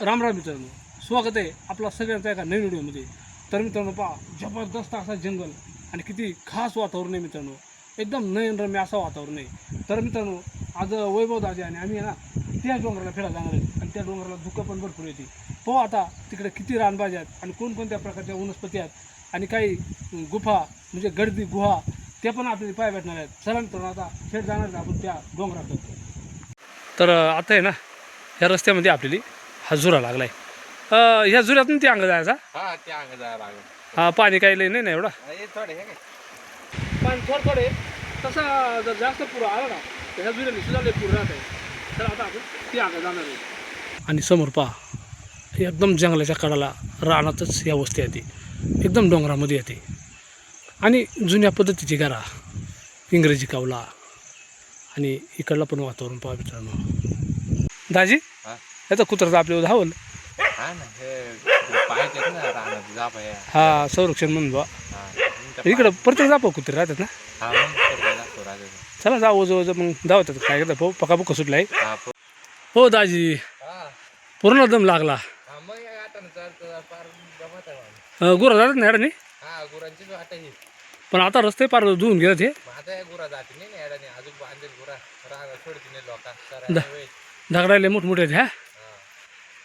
राम राम मित्रांनो, स्वागत आहे आपला सगळ्यांचा एका नवीन व्हिडिओमध्ये. तर मित्रांनो पहा, जबरदस्त असा जंगल आणि किती खास वातावरण आहे मित्रांनो. एकदम नयनरम्य असं वातावरण आहे. तर मित्रांनो, आज वैभव दाजी आणि आम्ही आहे ना त्या डोंगराला फिरायला जाणार आहे आणि त्या डोंगराला धुकं पण भरपूर येते. पाहू आता तिकडे किती रानभाज्या आहेत आणि कोणकोणत्या प्रकारच्या वनस्पती आहेत आणि काही गुफा म्हणजे गर्दी गुहा ते पण आपल्याला पाय भेटणार आहेत. चला मित्रांनो, आता थेट जाणार आहे आपण त्या डोंगराकडे. तर आता आहे ना ह्या रस्त्यामध्ये आपल्याला हा झुरा लागलाय. ह्या झुऱ्यातून ते अंग जायचा. हा त्या अंग जायला लागेल. हा, पाणी काही लई नाही ना एवढा, हे थोडे हे काय पाणी थोडं थोडे. तसा जर जास्त पुरं आला ना तर ह्या झुऱ्याने सुद्धा लई पुरं राहत आहे. तर आता आपण ते अंग जाणार आहे. आणि समोर पहा, एकदम जंगलाच्या कडाला रानातच या वस्ती येते, एकदम डोंगरामध्ये येते आणि जुन्या पद्धतीची घरा, इंग्रजी कावला आणि इकडला पण वातावरण पहा मित्रांनो. दाजी, हा याचा कुत्रा आपल्यावर धावल. हा ना हे पाहिजे ना राहणार जा पाय. हा, संरक्षण म्हणून बा. हा इकडं प्रत्येक जापा कुत्रे राहतात ना. हा मग करायला सोडायचं. चला जाऊ जवळ मग धावतात. काय करतात भाऊ, पकापक्का सुटलाय. हा हो दाजी, हा पूर्ण दम लागला. हा मग आता ना चालतं पार जमत आहे. गुरं जातात ना याडाने, हा गुरांचीच वाट आहे. पण आता रस्ते पार धुवून गेले ते. माझा या गुरा जाते नाही ना याडाने अजून बांधेल गुरा राहणार सोडती नाही लोक दगडायला मोठमोठे आहेत ह्या.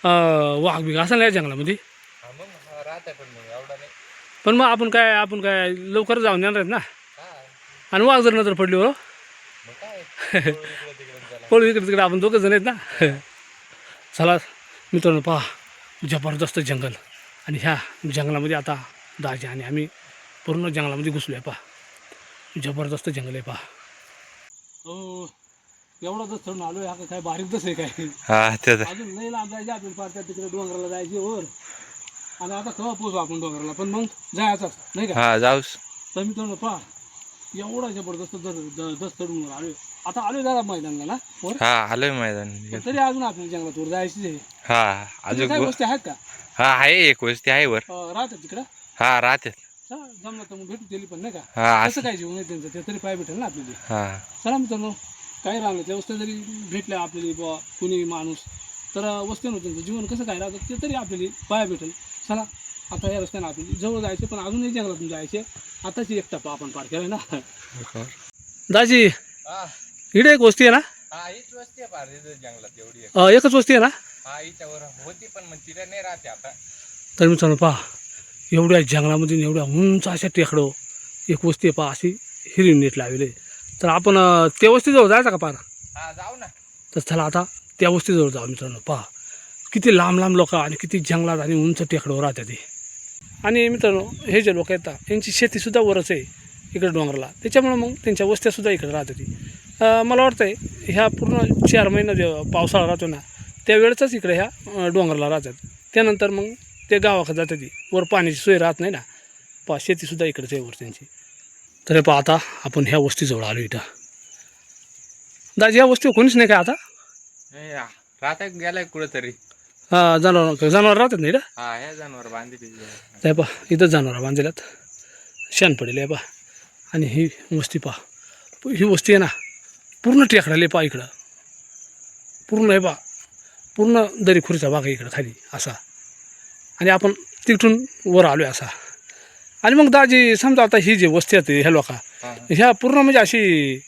हा वाघ बिघ असं नाही या जंगलामध्ये. हा मग राहते पण मग एवढा नाही. पण मग आपण काय लवकर जाऊन येणार आहेत ना. हा आणि वाघ जर नजर पडली हो, मग काय इकडे तिकडे चला. पळू इकडे तिकडे, आपण दोघं जण आहेत ना. चला मित्रांनो पहा, जबरदस्त जंगल आणि ह्या जंगलामध्ये आता दाजी आणि आम्ही पूर्ण जंगलामध्ये घुसलो आहे. पहा, जबरदस्त जंगल आहे पहा. हो, एवढा जर चढून आलो आहे, काय बारीक जसं आहे काय. हा त्याच अजून नाही लांब जायचे आपल्याला, पार त्या तिकडे डोंगराला जायचे वर. आणि आता केव्हा पोचू आपण डोंगराला, पण मग जायचाच नाही का. हा जाऊस. तर मित्रांनो पहा, एवढा जबरदस्त दस्त चढून वर आलोय. आता आलोय दादा मैदानाला ना वर. हा आलोय मैदान. पण तरी अजून आपल्याला जंगलात वर जायचीच आहे. हा तिकडे काही अजून गोष्टी आहेत का हा आहे एक वस्ती आहे वर. राहतात तिकडं. हा राहते. चला जमलं तर मग भेटू दिली पण नाही का. हा कसं काय जीवन आहे त्यांचं ते तरी पाय भेटेल ना आपल्याला. हा चला मित्रांनो, काही राहिलं त्या वस्त्या जरी भेटल्या आपल्याला बुवा कुणी माणूस, तर वस्त्यानं त्यांचं जीवन कसं काय राहतं ते तरी आपल्याला पाया भेटेल. चला आता या रस्त्यानं आपल्याला जवळ जायचे, पण अजूनही जंगलातून जायचे. आताची एक टप्पा आपण पार केलाय ना. दाजी, हा इकडे एक वस्ती आहे ना. हा हीच वस्ती आहे पार जंगलात एवढी आहे. एकच वस्ती आहे ना. हा हिच्यावर होती पण मग तिला नाही राहते आता. तर मित्रांनो पहा, एवढ्या जंगलामधून एवढ्या उंच अशा टेकडं एक वस्ती आहे पहा, अशी हिरवी नेट लावली. तर आपण त्या वस्तीजवळ जायचं का पार. हा जाऊ ना. तर चला आता त्या वस्तीजवळ जाऊ मित्रांनो. पहा किती लांब लांब लोक आणि किती जंगलात आणि उंच टेकडं राहतात ते. आणि मित्रांनो, हे जे लोक येतात यांची शेतीसुद्धा वरच आहे इकडे डोंगराला, त्याच्यामुळं मग त्यांच्या वस्त्यासुद्धा इकडे राहतात ती. मला वाटतं आहे ह्या पूर्ण 4 महिना जे पावसाळा राहतो ना त्यावेळेचंच इकडे ह्या डोंगराला राहतात. त्यानंतर मग ते गावाकडे जातात ती, वर पाण्याची सोय राहत नाही ना. पहा शेतीसुद्धा इकडंच आहे वर त्यांची. तर पहा आता आपण ह्या वस्तीजवळ आलो इथं. दाजी ह्या वस्तीवर कोणीच नाही का आता. राहता गेलाय कुठेतरी. हां, जनावर राहतात नाही इथं. हा हे जनावर बांधली ते पहा इथं जनावर बांधलेल्यात, शान पडेल आहे पहा. आणि ही वस्ती पहा, ही वस्ती आहे ना पूर्ण टेकडाले पहा इकडं. पूर्ण आहे पहा, पूर्ण दरी खुर्चा भाग आहे इकडं खाली असा. आणि आपण तिथून वर आलो आहे असा. आणि मग दाजी समजा आता ही जी वस्ती आहे ह्या लोका ह्या पूर्ण म्हणजे अशी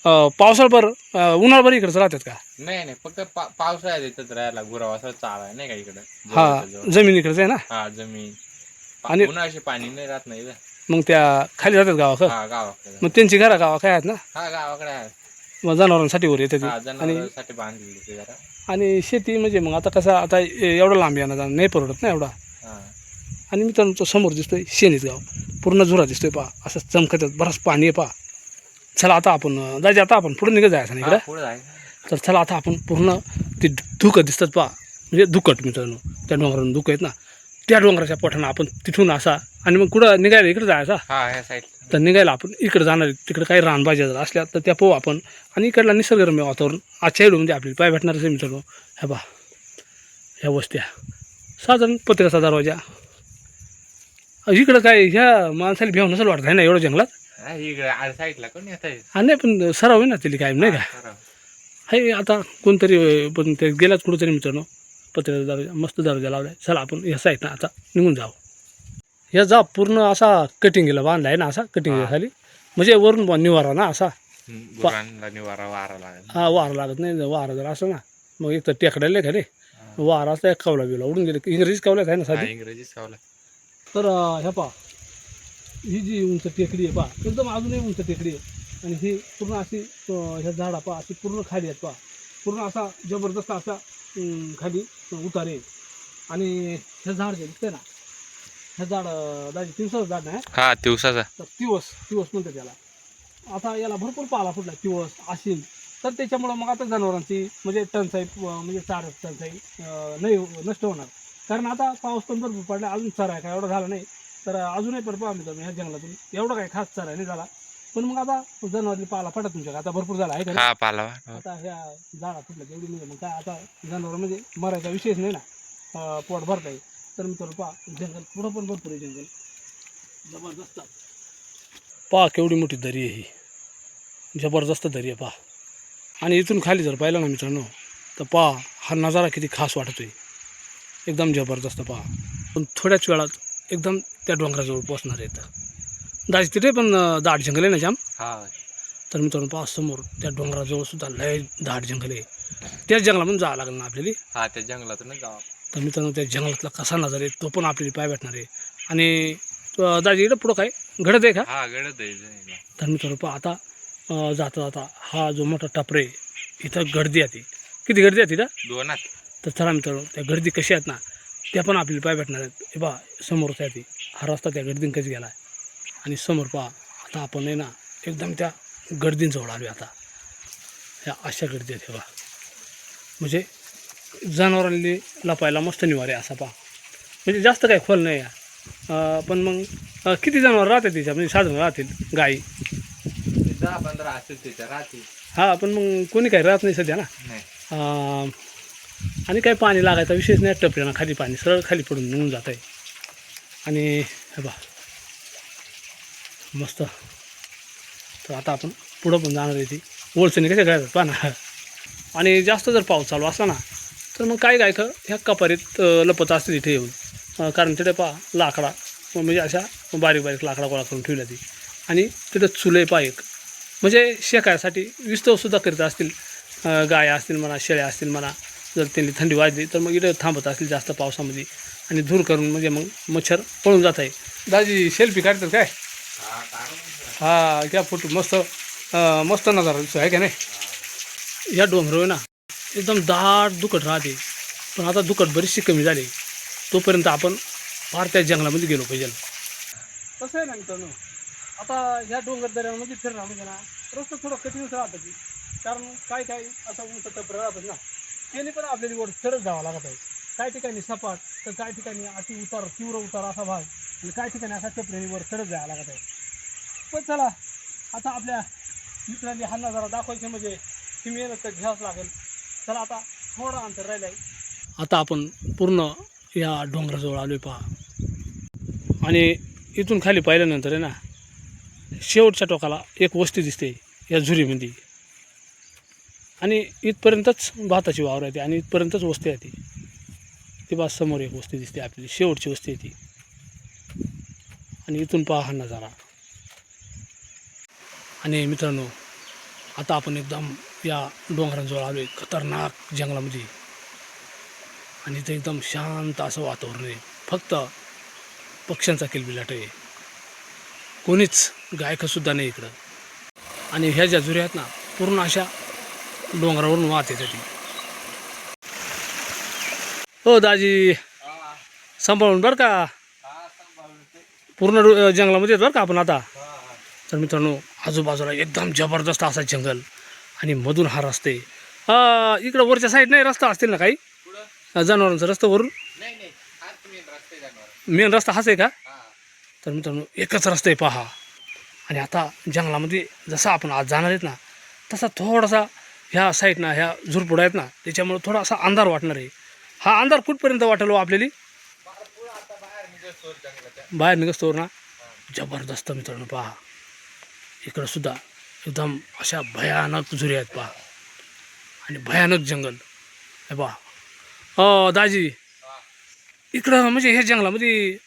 पावसाळभर उन्हाळभर इकडंच राहतात का. नाही नाही फक्त पावसाळ्यात येतात राहायला गुराव असं चाळ आहे नाही का इकडे. हा, जमीन इकडंच आहे ना. हा जमीन आणि उन्हाळ्याचे पाणी नाही राहत नाही इथं. मग त्या खाली राहतात गावाकडं. हा गावाकडे. मग त्यांची घरा गावाकडे आहेत ना. हा गावाकडे आहे. मग जनावरांसाठी वर येते ती. हा आणि जनावरांसाठी बांधलेली ते जरा. आणि शेती म्हणजे मग आता कसं आता एवढं लांब येणं जाणं नाही परवडत ना एवढा. हा आणि मित्रांनो तो समोर दिसतोय शेनीच गाव, पूर्ण झुरा दिसतोय पहा, असं चमकत बरंच पाणी आहे पहा. चला आता आपण दाजी आता आपण पुढे निघत जायचं नाही इकडं. पुढे आहे. तर चला आता आपण पूर्ण ते धुकं दिसतात पहा, म्हणजे धुकट मित्रांनो, त्या डोंगरावरून धुकं आहेत ना त्या डोंगराच्या पोठानं आपण तिथून असा आणि मग कुठं निघायला इकडे जायचा. हा ह्या साईड. तर निघायला आपण इकडे जाणार आहे. तिकडे काही रानभाज्या जर असल्या तर त्या पाहू आपण. आणि इकडला निसर्गरम्य वातावरण आजच्या म्हणजे आपली पाय भेटणारच आहे मित्रांनो. ह्या पहा ह्या वस्त्या, साधारण पत्र्याचा दरवाजा. इकडं काय ह्या माणसाला भेव नसेल वाटत आहे ना एवढं जंगलात. इकडे आड साईडला कोण येत आहे. हा नाही, पण सराव आहे ना तिला काय नाही का. हे आता कोणतरी पण ते गेलाच कुठंतरी मित्रांनो. पत्र्याचा दरवाजा मस्त दरवाजा लावला आहे. चला आपण या साईडनं आता निघून जाऊ. या जा पूर्ण असा कटिंगला बांधला आहे ना, असा कटिंग खाली म्हणजे वरून निवारा ना असा. गुरांना निवारा वारा लागेल. हा वारा लागत नाही. वारा जर असं ना मग एक तर टेकड्याला आहे खाली वारा असला कवला बिवला उडून गेले. इंग्रजीच कवल्यात आहे ना साधी. इंग्रजी सावला. तर ह्या पहा ही जी उंच टेकडी आहे पहा एकदम अजूनही उंच टेकडी आहे. आणि ही पूर्ण अशी ह्या झाडा पहा अशी पूर्ण खाली आहेत पहा. पूर्ण असा जबरदस्त असा खाली उतार आहे. आणि हे झाड जे दिसते ना हे झाड दाजी तिवसाचं झाड नाही हा दिवसाचा. तर तिवस म्हणतात त्याला. आता याला भरपूर पाला फुटला तिवस आशील तर त्याच्यामुळं मग आता जनावरांची म्हणजे टंचाई म्हणजे चारा टंचाई नाही नष्ट होणार. कारण आता पाऊस पण भरपूर पडला अजून चारा आहे काय एवढा झाला नाही. तर अजूनही पण पाहा मित्रांनो ह्या जंगलातून एवढं काही खास चारा नाही झाला. पण मग आता जनावरांनी पाला फटा तुमच्याकडे आता भरपूर झाला आहे का नाही? हा पाला. आता ह्या झाडा फुटल्या तेवढी म्हणजे मग काय आता जनावर म्हणजे मरायचा विषयच नाही ना. पोट भरता येईल. तर मित्रांनो पहा जंगल पुढं पण भरपूर आहे जंगल जबरदस्त. पहा केवढी मोठी दरी आहे ही जबरदस्त दरी आहे पहा. आणि इथून खाली जर पाहिलं ना मित्रांनो तर पहा हा नजारा किती खास वाटतोय एकदम जबरदस्त पहा. पण थोड्याच वेळात एकदम त्या डोंगराजवळ पोचणार आहेत. दाजी तिथे पण दाट जंगल आहे ना जाम. हा तर मित्रांनो पहा समोर त्या डोंगराजवळ सुद्धा लय दाट जंगल आहे. त्याच जंगलामधून जावं लागेल ना आपल्याला. हा त्या जंगलातूनच जावा. तर मित्रांनो त्या जंगलातला कसा नजारा आहे तो पण आपल्याला पाय भेटणार आहे. आणि दाजी इकडं पुढं काय घडत आहे का? हा गडद आहे. तर मित्रांनो पहा आता जाता जाता हा जो मोठा टपरे इथं गर्दी आहे. किती गर्दी आहे तिथं? दोनात. तर चला मित्रांनो त्या गर्दी कशा आहेत ना त्या पण आपल्याला पाय भेटणार आहेत. हे पहा समोरच आहे ती हा रस्ता त्या गर्दीन कधी गेला आहे. आणि समोर पहा आता आपण आहे ना एकदम त्या गर्दींजवळ आलो आता. ह्या अशा गर्दी आहेत हे पहा म्हणजे जनावरांनी लपायला मस्त निवारे असा पहा. म्हणजे जास्त काही खोल नाही आहे. पण मग किती जनावर राहतात त्याच्या म्हणजे साधारण राहतील गाई 10-15 असेल त्याच्या राहतील. हा पण मग कोणी काही राहत नाही सध्या ना. नाही. आणि काही पाणी लागायचा विशेष नाही. टपऱ्यानं खाली पाणी सरळ खाली पडून निघून जात आहे. आणि हे बा मस्त. तर आता आपण पुढं पण जाणार आहे ती ओळचणी कशा करायचं पहा ना. आणि जास्त जर पाऊस चालू असला ना तर मग काय गायचं ह्या कपारीत लपत असते तिथे येऊन. कारण तिथे पहा लाकडा म्हणजे अशा बारीक बारीक लाकडा गोळा करून ठेवल्या ती. आणि तिथं चुले पहा एक म्हणजे शेकायसाठी विस्तवसुद्धा करीत असतील. गाय असतील म्हणा शेळ्या असतील म्हणा. जर त्यांनी थंडी वाजली तर मग इथं थांबत असतील जास्त पावसामध्ये आणि धूर करून म्हणजे मग मच्छर पळून जात आहे. दाजी सेल्फी काढतात काय? हा घ्या फोटो मस्त मस्त नजारा दिसतो आहे का नाही. या डोंगरावर ना एकदम दाट दुखट राहते. पण आता दुखट बरीचशी कमी झाली. तोपर्यंत आपण फार त्या जंगलामध्ये गेलो पाहिजे. कसं आहे ना मित्रांनो आता ह्या डोंगर दऱ्यांमध्ये फिरणार म्हणजे ना रस्ता थोडं कठीणच राहतं की. कारण काय असा उंच टप्पर राहतात ना त्याने पण आपल्याला वर चढत जावं लागत आहे. काही ठिकाणी सपाट तर काही ठिकाणी अति उतार तीव्र उतार असा भाग आणि काही ठिकाणी असा टपऱ्याने वर चढत जावं लागत आहे. पण चला आता आपल्या मित्रांनी हा नजारा दाखवायचे म्हणजे ही मेहनत तर घ्यावंच लागेल. चला आता थोडं अंतर राहिलं आहे. आता आपण पूर्ण या डोंगराजवळ आलो आहे पहा. आणि इथून खाली पाहिल्यानंतर आहे ना शेवटच्या टोकाला एक वस्ती दिसते या झुरीमध्ये. आणि इथपर्यंतच भाताची वावर आहे आणि इथपर्यंतच वस्ती आहे ती बा समोर एक वस्ती दिसते आपली शेवटची वस्ती आहे ती. आणि इथून पहा हा नजारा. आणि मित्रांनो आता आपण एकदम या डोंगरांजवळ आलो आहे खतरनाक जंगलामध्ये. आणि इथं एकदम शांत असं वातावरण आहे. फक्त पक्ष्यांचा किलबिलाट आहे. कोणीच गायकसुद्धा नाही इकडं. आणि ह्या ज्या झुऱ्या आहेत ना पूर्ण अशा डोंगरावरून वाहत येते ती. हो दाजी सांभाळून बरं का पूर्ण जंगलामध्ये बरं का आपण आता. तर मित्रांनो आजूबाजूला एकदम जबरदस्त असा जंगल आणि मधून हा रस्ते. इकडं वरच्या साईड नाही रस्ता असतील ना काही जनावरांचा रस्ता वरून. मेन रस्ता हाच आहे का? तर मित्रांनो एकच रस्ता आहे पहा. आणि आता जंगलामध्ये जसा आपण आज जाणार आहेत ना तसा थोडासा ह्या साईडनं ह्या झुरपुडा आहेत ना त्याच्यामुळे थोडासा अंधार वाटणार आहे. हा अंधार कुठपर्यंत वाटेल आपल्याला? बाहेर निघतोवर ना जबरदस्त मित्रांनो पहा. इकडं सुद्धा एकदम अशा भयानक झुरी आहेत पहा. आणि भयानक जंगल हे पहा. दाजी हा इकडं म्हणजे ह्या जंगलामध्ये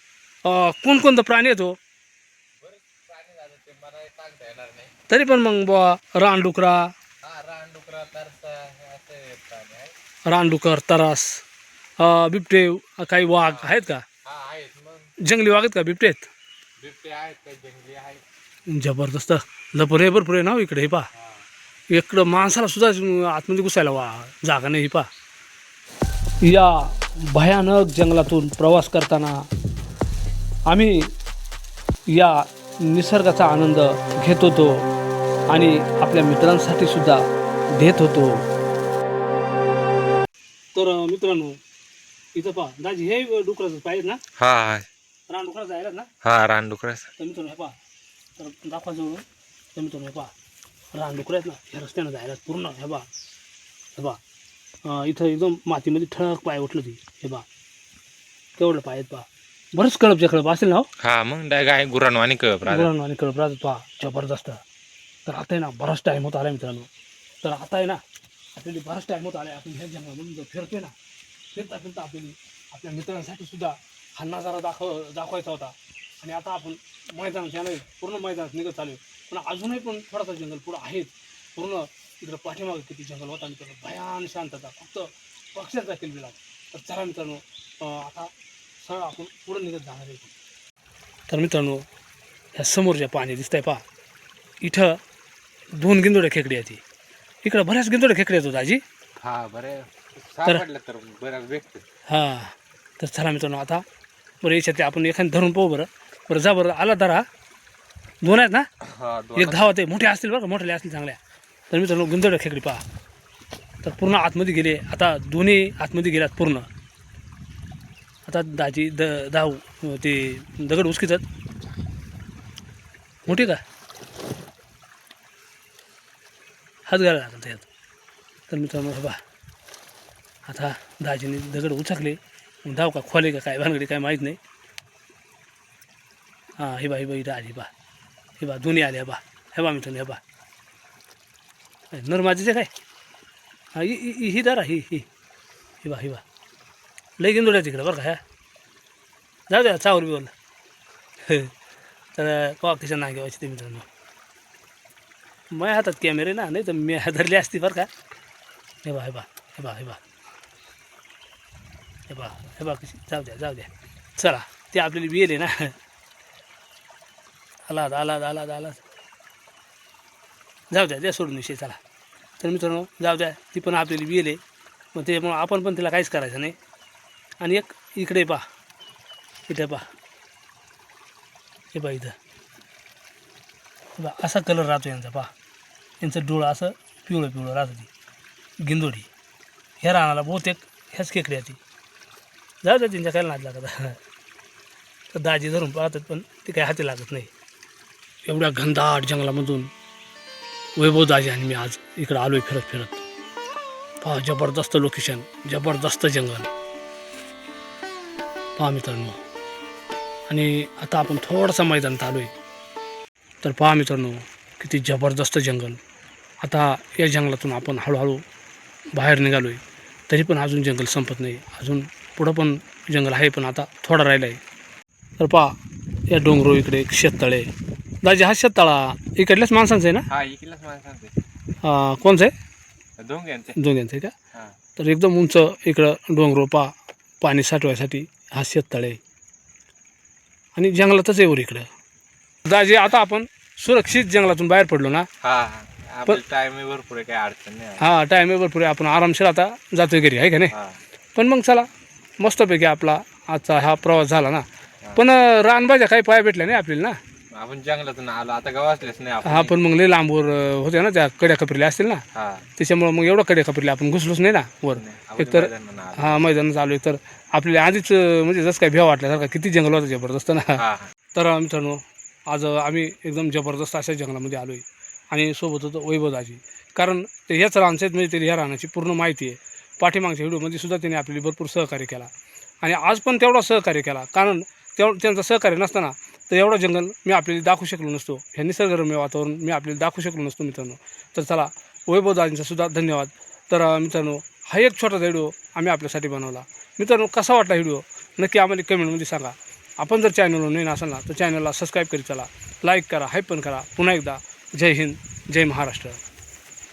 कोणकोणतं प्राणी येतो बरेच प्राणी झाले ते मला सांगता येणार नाही. तरी पण मग बुवा रानडुकरा हा रानडुकरा तरसा हे असे प्राणी आहेत. रानडुकर तरास बिबटे काही वाघ हा आहेत का हा आहेत मग. जंगली वाघ आहेत का बिबटे आहेत बिबटे आहेत काही जंगली आहेत. जबरदस्त लपूर आहे भरपूर आहे ना हो इकडे हे पा हा इकडं माणसाला सुद्धा आतमध्ये घुसायला जागा नाही ही पा या भयानक जंगलातून प्रवास करताना आम्ही या निसर्गाचा आनंद घेत होतो आणि आपल्या मित्रांसाठी सुद्धा देत होतो. तर मित्रांनो इथं पहा दाजी हे डुकराचं पाहिजे ना हा रानडुकरा जायला ना हा रानडुकरा तर मित्रांनो हे पहा तर दाखवा जवळून तर मित्रांनो हे पहा रानडुकरं आहेत ना ह्या रस्त्यानं जायला पूर्ण हे बा इथं एकदम मातीमध्ये ठळक पाय उठलं ती हे बा केवढं पाय आहेत पहा बरंच कळपच्या कळप असेल ना हो हा मग गाय गुरांवानी कळप राहतात. गुरांनो आणि कळप राहतात पहा जबरदस्त. तर आता आहे ना बराच टाईम होत आला मित्रांनो तर आता आहे ना आपल्याला बराच टाईम होत आला आपण ह्या जंगलामधून जर फिरतोय ना फिरता फिरता आपल्या मित्रांसाठी सुद्धा हा नजारा दाखवायचा होता आणि आता आपण मैदानाच्या नाही पूर्ण मैदानात निघत चालू पण अजूनही पण थोडासा जंगल पुढं आहेच पूर्ण इकडं पाठीमागे किती जंगल होता मित्रांनो भयान शांतता फक्त पक्ष्याचा किलबिलाट. तर चला मित्रांनो आता सरळ आपण पुढं निघत जाणार आहे. तर मित्रांनो ह्या समोरच्या पाणी दिसतंय पहा इथं 2 गिंदोड्या खेकडी आहेत इकडं बऱ्याच गिंदोड्या खेकड्या आहेत दाजी. हा बरे सापडलं तर बरं भेटतं. हां तर चला मित्रांनो आता बरं याच्यात आपण एखादं धरून पाहू बरं बरं जा बरं आला धरा 2 आहेत ना हा एक धावत आहे मोठे असतील बरं का मोठ्याले असतील चांगल्या. तर मित्रांनो गिंदोड्या खेकडी पहा तर पूर्ण आतमध्ये गेले आता दोन्ही आतमध्ये गेल्यात पूर्ण. आता दाजी धाव ते दगड उचकीतात मोठी का हात घाला लागेल त्यात. तर मित्रांनो हे बा आता दाजीने दगड उचकले मग धाव का खोले का काय भानगडी काय माहीत नाही. हां हे बा इथं आली हे बा दोन्ही आले हे बा मित्रांनो हे बा नरमाजीचे काय हा ही दारा ही बा लई गिंदोड्या तिकडं बरं का ह्या जाऊ द्या चावर बिवलं तर कवा किशन नाही घ्यायची ते मित्रांनो माझ्या हातात कॅमेरे ना नाही तर मी धरली असती बरं का. हे बा कशी जाऊ द्या चला ते आपल्याला बिल आहे ना आला जाऊ द्या सोडून विषय चला. तर मित्रांनो जाऊ द्या ती पण आपल्याला बिल आहे मग त्यामुळं आपण पण तिला काहीच करायचं नाही. आणि एक इकडे इथं हे इथं असा कलर राहतो यांचा यांचं डोळं असं पिवळं राहतं ती गिंदोडी ह्या रानाला बहुतेक ह्याच खेकड्या ती जाऊ द्या त्यांच्या काय नाद लागत तर दाजी धरून पाहतात पण ते काही हाती लागत नाही. एवढ्या घनदाट जंगलामधून वैभव दाजी आणि मी आज इकडं आलो आहे फिरत पहा जबरदस्त लोकेशन जबरदस्त जंगल पहा मित्रांनो. आणि आता आपण थोडासा मैदानात आलो आहे तर पहा मित्रांनो किती जबरदस्त जंगल. आता या जंगलातून आपण हळूहळू बाहेर निघालो आहे तरी पण अजून जंगल संपत नाही अजून पुढं पण जंगल आहे पण आता थोडा राहिला आहे. तर पहा या डोंगरो इकडे एक शेततळ आहे दाजी हा शेततळा इकडल्याच माणसांचं आहे ना हा इकडल्याच माणसांचे कोणचं आहे दोंग्यांचे दोघांचं आहे का. हा तर एकदम उंच इकडं डोंगरो पाणी साठवायसाठी हा शेततळ आहे आणि जंगलातच आहे वर इकडं. दाजी आता आपण सुरक्षित जंगलातून बाहेर पडलो ना हा आपलं टाइम भरपूर आहे काही अडचण नाही. हा टाईम आहे भरपूर आहे आपण आरामशीर आता जातोय घरी आहे का नाही. हा पण मग चला मस्तपैकी आपला आजचा हा प्रवास झाला ना. पण रानभाज्या काही पाया भेटल्या नाही आपल्याला ना आपण जंगलातून आलो आता गावातलेच नाही आपण. हा पण मग लई लांबवर होत्या ना त्या कड्या खपरल्या असतील ना हा त्याच्यामुळं मग एवढं कड्या खपरल्या आपण घुसलोच नाही ना वर. एकतर हा मैदान चालू आहे तर आपल्याला आधीच म्हणजे जसं काही भेव वाटल्यासारखा किती जंगल होतं जबरदस्त ना. हा तर मित्रांनो आज आम्ही एकदम जबरदस्त अशा जंगलामध्ये आलो आहे आणि सोबत होतं वैभव दाजी कारण ते ह्याच रानचे म्हणजे त्याला ह्या रानाची पूर्ण माहिती आहे. पाठीमागच्या व्हिडिओमध्ये सुद्धा त्यांनी आपल्याला भरपूर सहकार्य केला आणि आज पण तेवढा सहकार्य केला कारण त्यांचं सहकार्य नसताना तर एवढं जंगल मी आपल्याला दाखवू शकलो नसतो. हे निसर्गरम्य वातावरण मी आपल्याला दाखवू शकलो नसतो मित्रांनो. तर चला वैभव दाजींचा सुद्धा धन्यवाद. तर मित्रांनो हा एक छोटासा व्हिडिओ आम्ही आपल्यासाठी बनवला. मित्रांनो, कसा वाटला व्हिडिओ नक्की आम्हाला कमेंटमध्ये सांगा. आपण जर चॅनलवर नवीन असाल ना तर चॅनलला सबस्क्राईब करीत चला, लाईक करा, हाईप पण करा. पुन्हा एकदा जय हिंद, जय महाराष्ट्र.